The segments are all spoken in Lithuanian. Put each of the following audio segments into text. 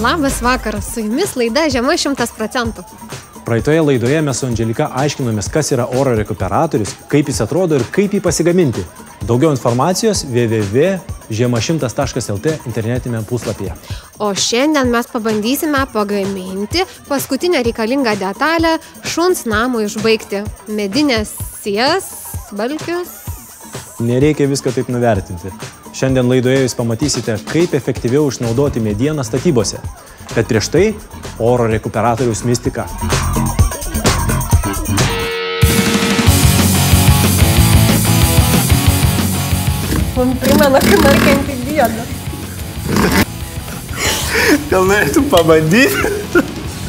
Labas vakaras, su jumis laida Žiema 100%. Praeitoje laidoje mes su Andželika aiškinomės, kas yra oro rekuperatorius, kaip jis atrodo ir kaip jį pasigaminti. Daugiau informacijos www.žiema100.lt internetinėme puslapyje. O šiandien mes pabandysime pagaminti paskutinę reikalingą detalę šuns namui užbaigti. Medinės sijas, balkius. Nereikia viską taip nuvertinti. Šiandien laidoje jūs pamatysite, kaip efektyviau išnaudoti medieną statybose. Bet prieš tai oro rekuperatoriaus mistika. Man primena, kad markiantį diedą. Gal norėtum pabandyti?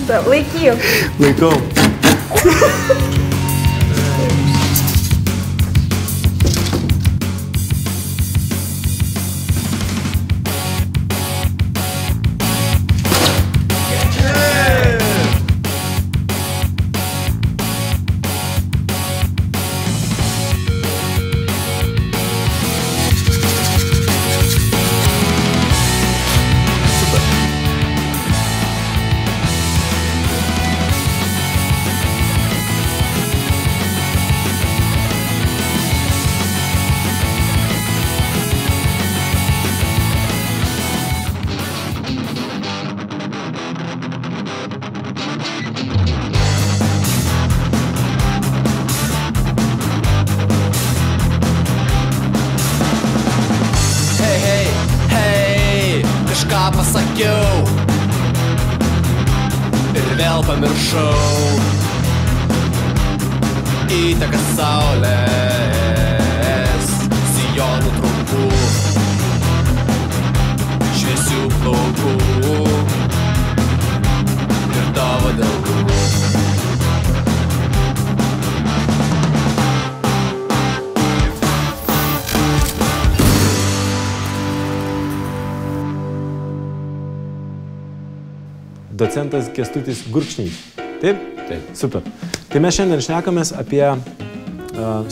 Da, laikyk. Laikau. Pasakiau ir vėl pamiršau. Įteka saulės, sijonų trumpų, šviesių plaukų ir tavo delnų. Docentas Kęstutis Gurkšnys. Taip? Taip. Super. Tai mes šiandien šnekamės apie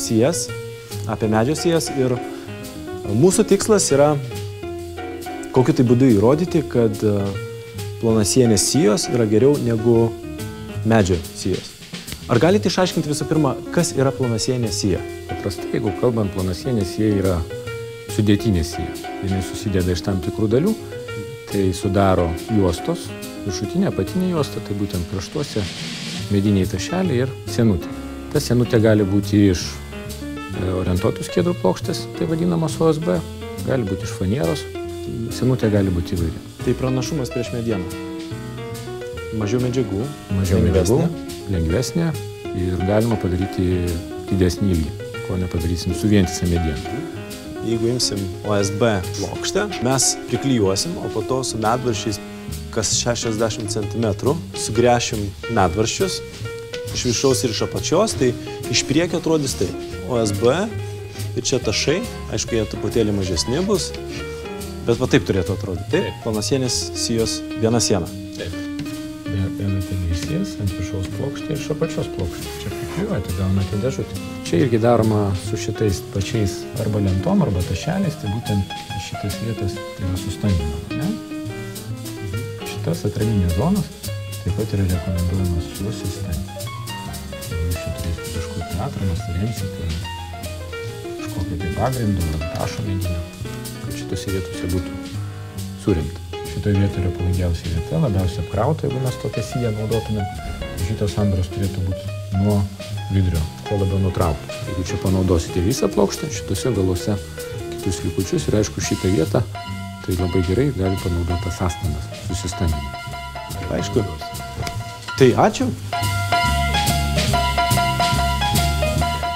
sijas, apie medžio sijas ir mūsų tikslas yra kokiu tai būdu įrodyti, kad plonasienės sijos yra geriau negu medžio sijos. Ar galite išaiškinti visų pirma, kas yra plonasienė sija? Paprastai, jeigu kalbant, plonasienė sija yra sudėtinė sija. Jis susideda iš tam tikrų dalių, tai sudaro juostos, viršutinė, apatinė juosta, tai būtent kraštuose mediniai tašeliai ir sienutė. Ta sienutė gali būti iš orientuotų skiedrų plokštės, tai vadinamas OSB, gali būti iš fanieros, sienutė gali būti įvairi. Tai pranašumas prieš medieną. Mažiau medžiagų, lengvesnė ir galima padaryti didesnį ilgį, ko nepadarysim su vientisa mediena. Jeigu imsim OSB plokštę, mes priklijuosim, o po to su medvaršiais kas 60 cm, sugręšim medvarščius iš viršaus ir iš apačios, tai iš priekio atrodys tai OSB ir čia tašai, aišku, jie truputėlį mažesni bus, bet va taip turėtų atrodyti. Taip, plonasienės sijos viena siena. Taip. Viena sijas ant viršaus plokštė ir iš apačios plokštė. Čia priklijuoti, gaunate dėžutį. Čia irgi daroma su šitais pačiais arba lentom, arba tašeliais, tai būtent šitas vietas tai yra sustanginama, ne? Tas atraminės zonas taip pat yra rekomenduojamas susistengti. Jeigu jūs čia turėsite kažkokį atramas, tai remsite kažkokį tai pagrindų ar tašo medinio, kad šitose vietose būtų suremta. Šitoje vietoje yra pavojingiausia vieta, labiausiai apkrauta, jeigu mes tokią siją naudotumėm. Šitos sandaros turėtų būti nuo vidurio, kuo labiau nutraukti. Jeigu čia panaudosite visą plokštę, šitose galuose kitus likučius ir aišku šitą vietą, tai labai gerai gali panaudoti sąstangas susistanginimui. Aišku. Tai ačiū.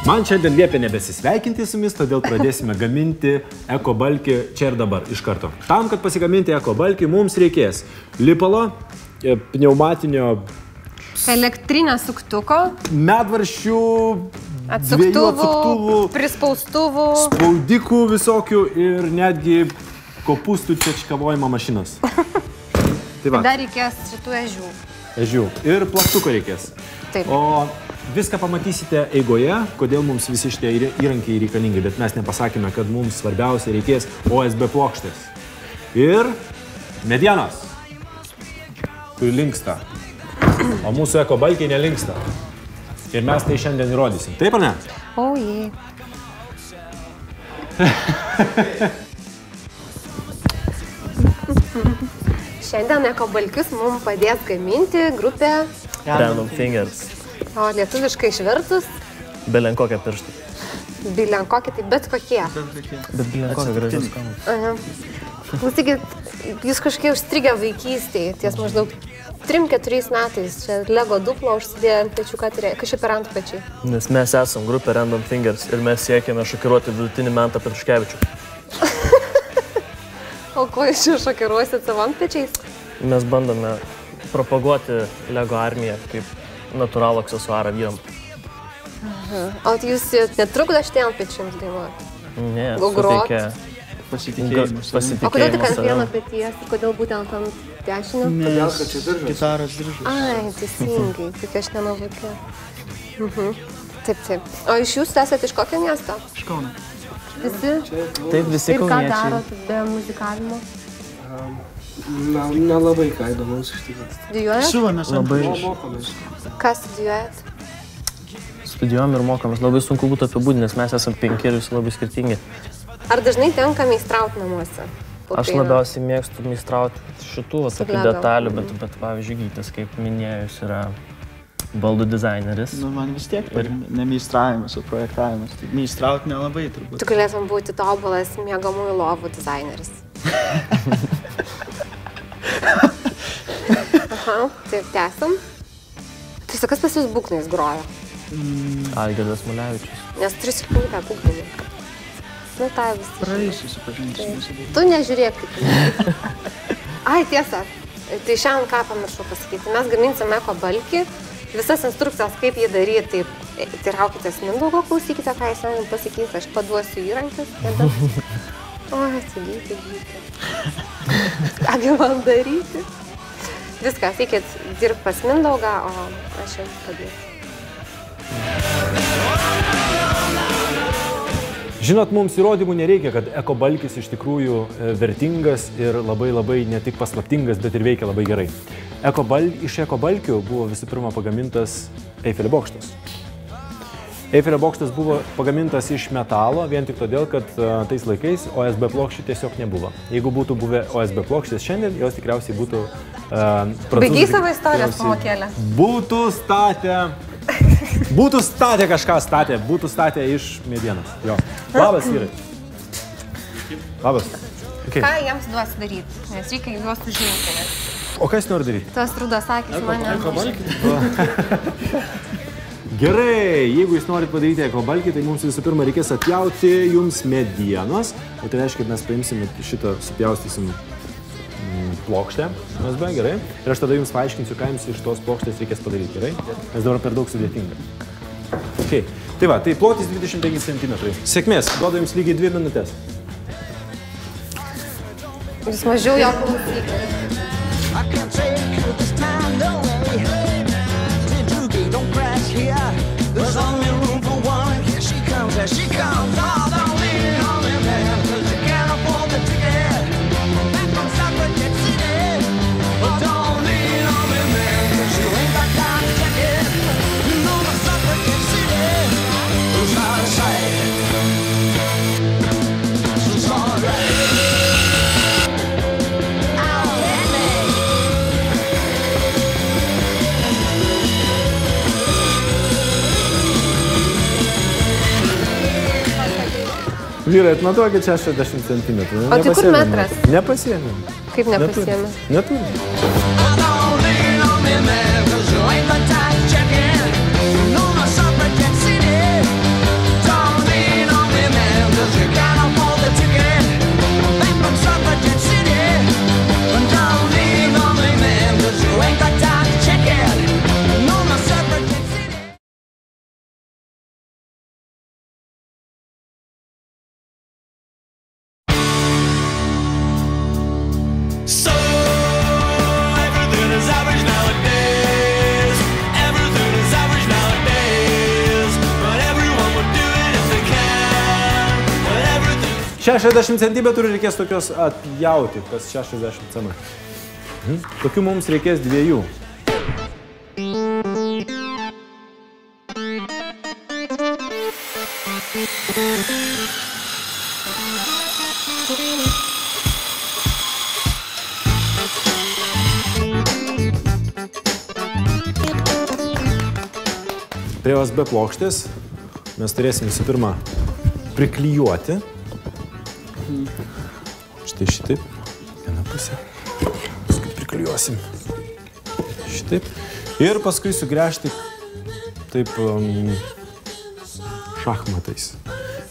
Man šiandien liepė nebesisveikinti su jumis, todėl pradėsime gaminti ekobalkį čia ir dabar, iš karto. Tam, kad pasigaminti ekobalkį, mums reikės lipalo, pneumatinio elektrinio suktuko, medvarščių, atsuktuvų, prispaustuvų, spaudikų visokių ir netgi kopūstų čečkavojimo mašinos. Tai va. Dar reikės šitų ežių. Ežių. Ir plaktuko reikės. Taip. O viską pamatysite eigoje, kodėl mums visi šitie įrankiai reikalingi, bet mes nepasakėme, kad mums svarbiausia reikės OSB plokštės. Ir medienos. kuri linksta. O mūsų ekobalkiai nelinksta. Ir mes tai šiandien įrodysim. Taip ar ne? O, jei. Šiandien ekobalkius mums padės gaminti grupė Random Fingers. O lietuviškai išvertus. Belenkokia pirštų. Bilenkokie, tai bet kokie. Bet belenkokia gražus skambus. Klausykit, jūs kažkiek užstrigę vaikystėje, ties maždaug 3-4 metais. Čia Lego duplo užsidėjo ant pečių, kažkaip per ant pečiai. Nes mes esam grupė Random Fingers ir mes siekiame šokiruoti vidutinį Mantą Petruškevičių. O ko jūs čia šokiruosit savo ant pečiais? Mes bandome propaguoti Lego armiją kaip natūralų aksesuarą vyram. O jūs netrukdo šitie ant pečių jums dainuoti? Ne, Grot? suteikia Pasitikėjimas. O kodėl tik ant savim. vieno peties ir kodėl būtent ant dešinio? Nes gitaros diržas. Ai, teisingai, tik aš nenuvokė. Taip, taip. O iš jūs esate iš kokio miesto? Iš Kauno. Visi? Taip, visi Ir ką kauniečiai. darot be muzikavimo? Nelabai ką įdomaus iš tikrųjų. Studijuojat? Siuvamės ant Labai. mokomės. Ką studijuojat? Studijuojam ir mokomės. Labai sunku būtų apibūdinti, nes mes esam 5 ir visi labai skirtingi. Ar dažnai tenka meistrauti namuose? Aš labiausiai mėgstu meistrauti šitų va, tokių Lego. detalių, bet pavyzdžiui, Gytis, kaip minėjus, yra baldų dizaineris. Nu, man vis tiek ne meistravimas, o projektavimas. Tai meistrauti nelabai turbūt. Tu galėtum būti tobulas miegamųjų lovų dizaineris. Aha, taip, tęsim. Tai kas pas jūs būgnais groja? Algirdas Mulevičius. Nes turi silpnybę būgnininką. Nu, tai visi. Praeisiu supažinti su mūsų. Tu nežiūrėk kaip. Ai, tiesa. Tai šiandien ką pamiršau pasakyti. Mes gaminsim ekobalkį. Visas instrukcijas, kaip jį daryti, tai teiraukitės Mindaugo, klausykite, ką jis šiandien pasakys. Aš paduosiu įrankius. Oi, atsigyti. Kągi man daryti? Viskas, eikit dirbti pas Mindaugą, o aš jums padėsiu. Žinot, mums įrodymų nereikia, kad ekobalkis iš tikrųjų vertingas ir labai ne tik paslaptingas, bet ir veikia labai gerai. Iš ekobalkių buvo visų pirma pagamintas Eifelio bokštas. Eifelio bokštas buvo pagamintas iš metalo vien tik todėl, kad tais laikais OSB plokščių tiesiog nebuvo. Jeigu būtų buvę OSB plokštės šiandien, jos tikriausiai būtų... Baigiai savo istorijos pamokėlę. Būtų statę kažką statę, būtų statę iš medienos. Jo. Labas, vyrai. Labas. Okay. Ką jiems duosi daryti? Nes reikia juos užimti. O ką jis nori daryti? Tas rudas akis mane. Gerai, jeigu jūs norit padaryti ekobalkį, tai mums visų pirma reikės atjauti jums medienos. O tai reiškia, kad mes paimsime šitą, supjaustysim plokštę. Gerai. Ir aš tada jums paaiškinsiu, ką jums iš tos plokštės reikės padaryti. Gerai? Nes dabar per daug sudėtinga. Okay. Tai va, tai plotis 25 cm. Sėkmės, duodu jums lygiai 2 minutės. Jūs mažiau jo klausykite. Vyrai, atmatuokit 60 cm. O tai kur metras? Nepasiėmėm. Kaip nepasiėmė? Neturim. So everything is average nowadays. Everything is average nowadays. But everyone would do it if they can. But everything 60 cm reikės tokios atjauti, kas 60 cm. Tokių mums reikės 2. Prie OSB plokštės mes turėsim visų pirma priklijuoti. Štai šitaip. Vieną pusę. Paskui priklijuosim. Šitaip. Ir paskui sugręžti taip šachmatais.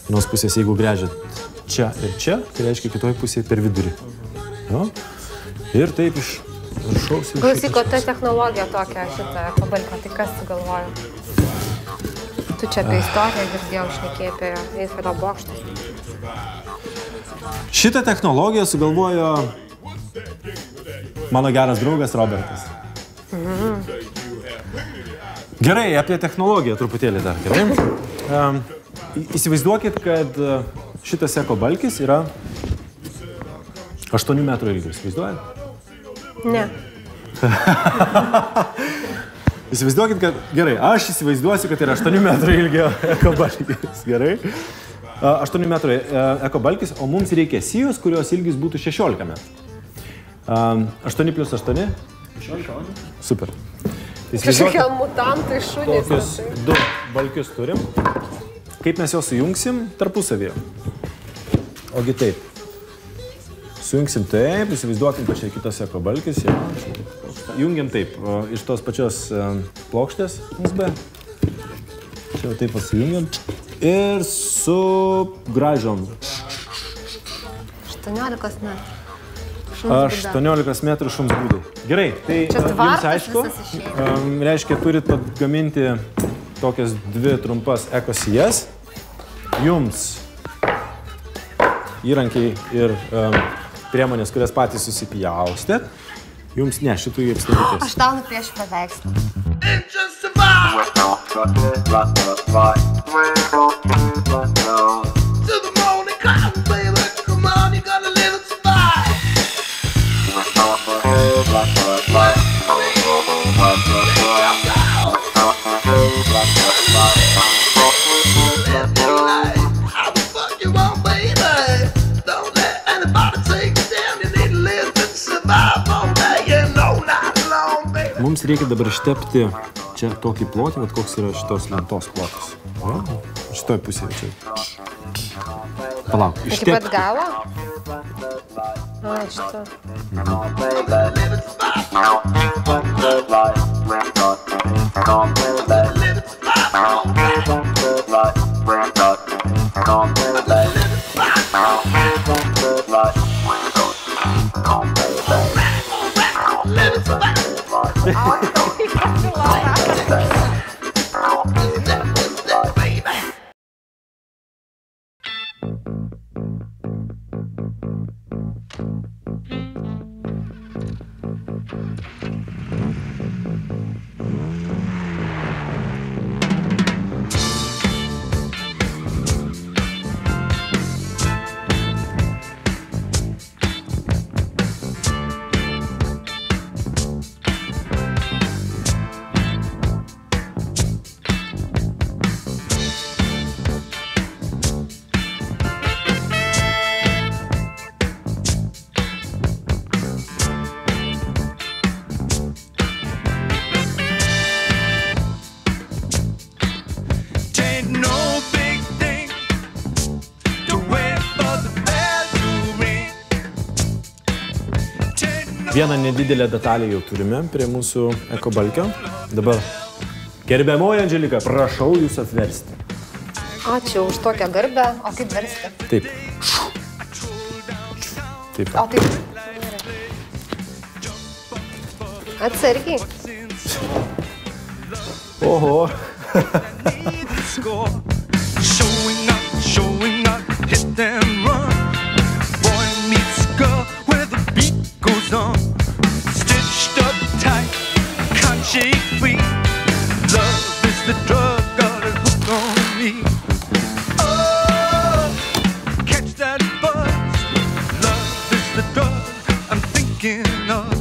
Vienos pusės, jeigu gręžiat čia ir čia, tai reiškia kitoj pusėje per vidurį. Jo? Ir taip iš viršaus. Klausyk, o ta technologija tokia šitą ekobalkę, tai kas sugalvojo? Tu čia apie istoriją girdėjau, šnekėjai apie Eifelio bokštą. Šitą technologiją sugalvojo mano geras draugas Robertas. Gerai, apie technologiją truputėlį dar, gerai? Įsivaizduokit, kad šitas ekobalkis yra 8 metrų ilgio, įsivaizduojat? Ne. Įsivaizduokit, kad... Gerai, aš įsivaizduosiu, kad yra 8 metrų ilgio ekobalkis, gerai? 8 metrų ekobalkis, o mums reikia sijos, kurios ilgis būtų 16 metrų. 8 plus 8? 16. Super. Kažkokie mutantai šunys. Tokius 2 balkius turim. Kaip mes juos sujungsim tarpusavyje? Ogi taip. Sujungsim taip, įsivaizduokim, kad čia kitas ekobalkis. Ja. Jungiam taip, iš tos pačios plokštės USB. Čia taip pasijungiam. Ir su gražom. 18 metrų. 18 metrų šuns būdai. Gerai, tai jums aišku, reiškia, turit gaminti tokias 2 trumpas ekosijas. Jums įrankiai ir priemonės, kurias patys susipjaustėt. Jums ne, šitų jums nereikės. Aš tau nupiešiu paveikslą. Mums reikia dabar ištepti čia tokį plotį, vat koks yra šitos lentos plotas. Šitoj pusėje čia. Palauk, ištepti. Iki pat galo? A, šito. Vieną nedidelę detalę jau turime prie mūsų ekobalkio. Dabar, gerbiamoji Andželika, prašau jūs atversti. Ačiū už tokią garbę. O kaip versti? Taip. Taip. O taip. Atsargiai. Oho. Showing up, hit and run. Boy meets girl where the beat goes on. Stitched up tight, can't shake free. Love is the drug, got a hook on me. Oh, catch that buzz. Love is the drug I'm thinking of.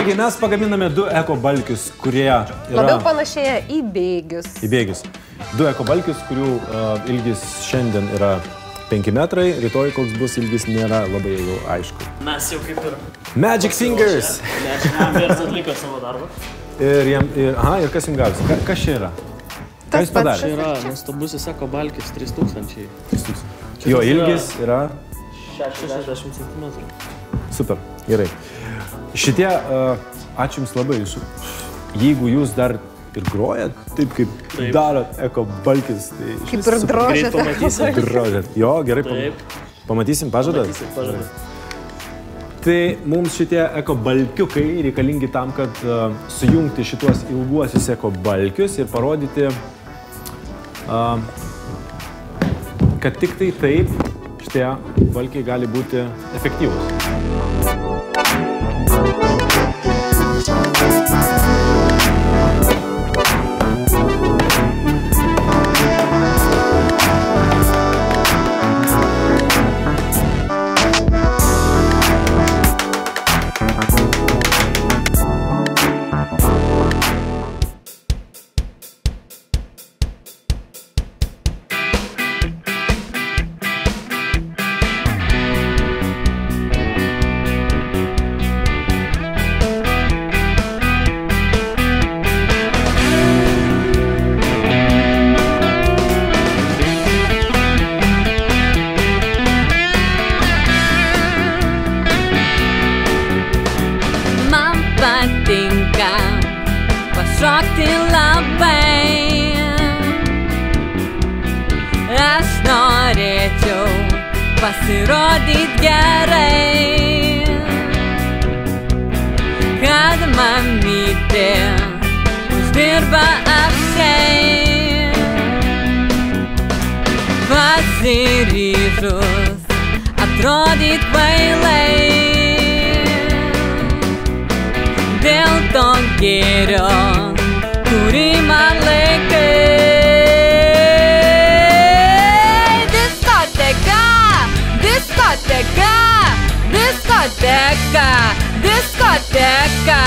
Taigi mes pagaminame 2 ekobalkius, kurie yra... Labiau panašėja į bėgius. Į bėgius. 2 ekobalkius, kurių ilgis šiandien yra 5 metrai, rytoj koks bus ilgis nėra labai jau aišku. Mes jau kaip ir... Magic Fingers! Mes atliko savo darbą. Ir kas jums gavosi? Kas čia yra? Ką jūs padarė? Čia yra nuostabusis ekobalkis 3000. Jo ilgis yra... 60 cm. Super, gerai. Šitie, ačiū jums labai. Jeigu jūs dar ir grojat, taip kaip darot ekobalkis, tai... Kaip ir drožėt. Drožėt. Jo, gerai, pamatysim, pažadat? Pažadat. Tai mums šitie ekobalkiukai reikalingi tam, kad sujungti šituos ilguosius ekobalkius ir parodyti, kad tik tai taip šitie balkiai gali būti efektyvūs. Šokti labai, aš norėčiau pasirodyti gerai, kad mamytė uždirba apšiai, pasiryžus atrodyti kvailai, dėl to gėrio, kurį man laikai. Diskoteka, diskoteka, diskoteka, diskoteka,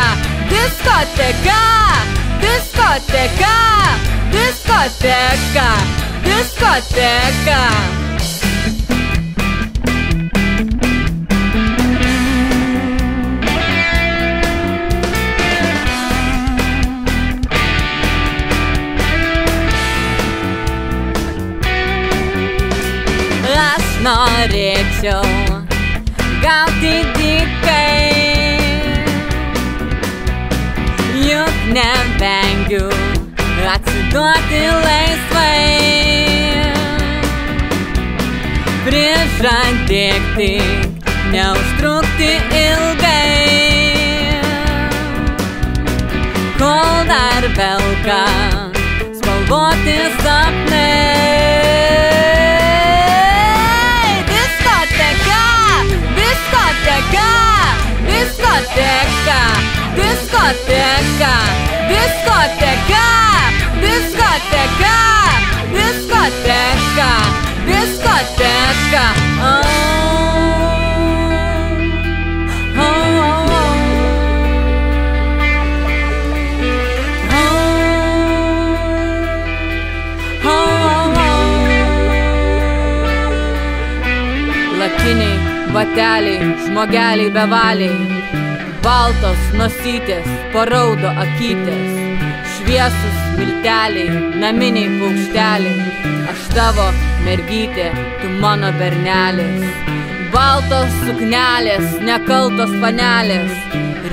diskoteka, diskoteka, diskoteka, diskoteka. Norėčiau gauti dykai, juk nevengiu atsiduoti laisvai, prižadėk tik neužtrukti ilgai, kol dar velka spalvoti sapnai. Diskoteka, diskoteka, diskoteka, diskoteka, diskoteka, diskoteka. Lakiniai bateliai, žmogeliai bevaliai, baltos nosytės, paraudo akytės, šviesus milteliai, naminiai paukšteliai, aš tavo mergytė, tu mano bernelis, baltos suknelės, nekaltos panelės,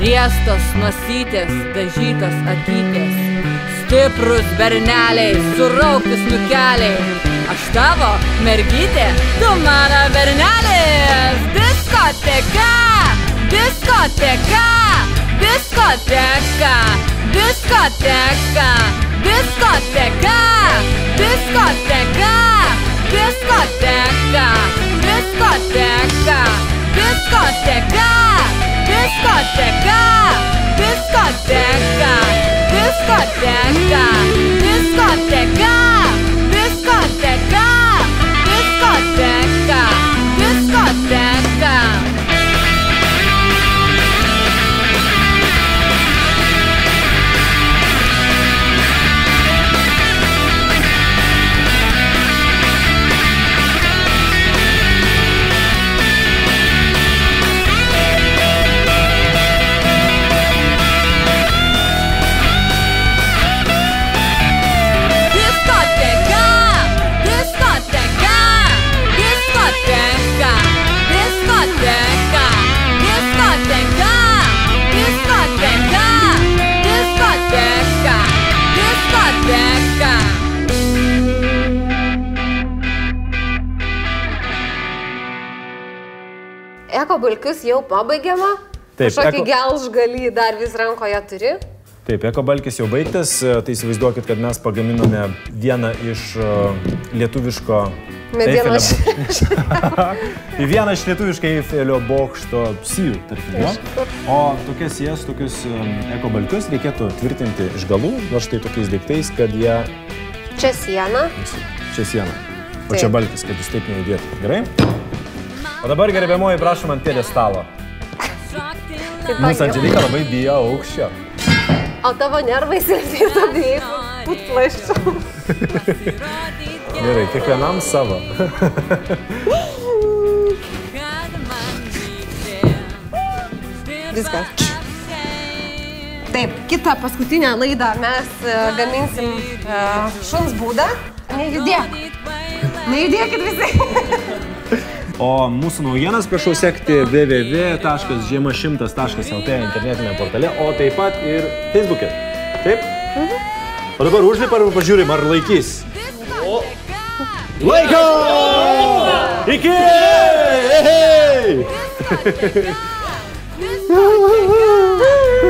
riestos nosytės, dažytos akytės, stiprus berneliai, suraukti snukeliai, aš tavo mergytė, tu mano bernelis. Diskoteka, diskoteka, diskoteka, diskoteka, diskoteka, diskoteka, diskoteka, diskoteka, diskoteka, diskoteka, diskoteka, diskoteka, diskoteka, diskoteka, diskoteka, diskoteka. Eko balkius jau pabaigiama. Taip, Kažkokį gelžgalį dar vis rankoje turi. Taip, ekobalkis jau baigtas, tai įsivaizduokit, kad mes pagaminome vieną iš lietuviško Medienos. Vieną iš lietuviškai Eifelio bokšto sijų, tarkim. O tokius ekobalkius reikėtų tvirtinti iš galų, va štai tokiais daiktais, kad jie... Čia siena. Čia siena. O čia balkis, kad jūs taip nejudėtų. Gerai? O dabar, gerbiamoji, prašom ant pjedestalo. Mūsų Andželika labai bijo aukščio. O tavo nervai silpnai tabėjai putplaščių. Gerai, kiekvienam savo. Viskas. Taip, kitą paskutinę laidą mes gaminsim šuns būdą. Nejudėk. Nejudėkit visi. O mūsų naujienas prašau sekti www.žiema100.lt internetinėme portale, o taip pat ir Facebook'e. Taip? O dabar užlipam ir pažiūrim, ar laikys. Laiko! Iki!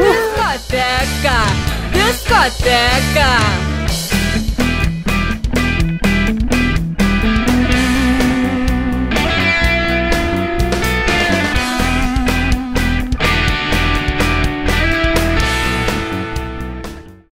Diskoteka! Diskoteka!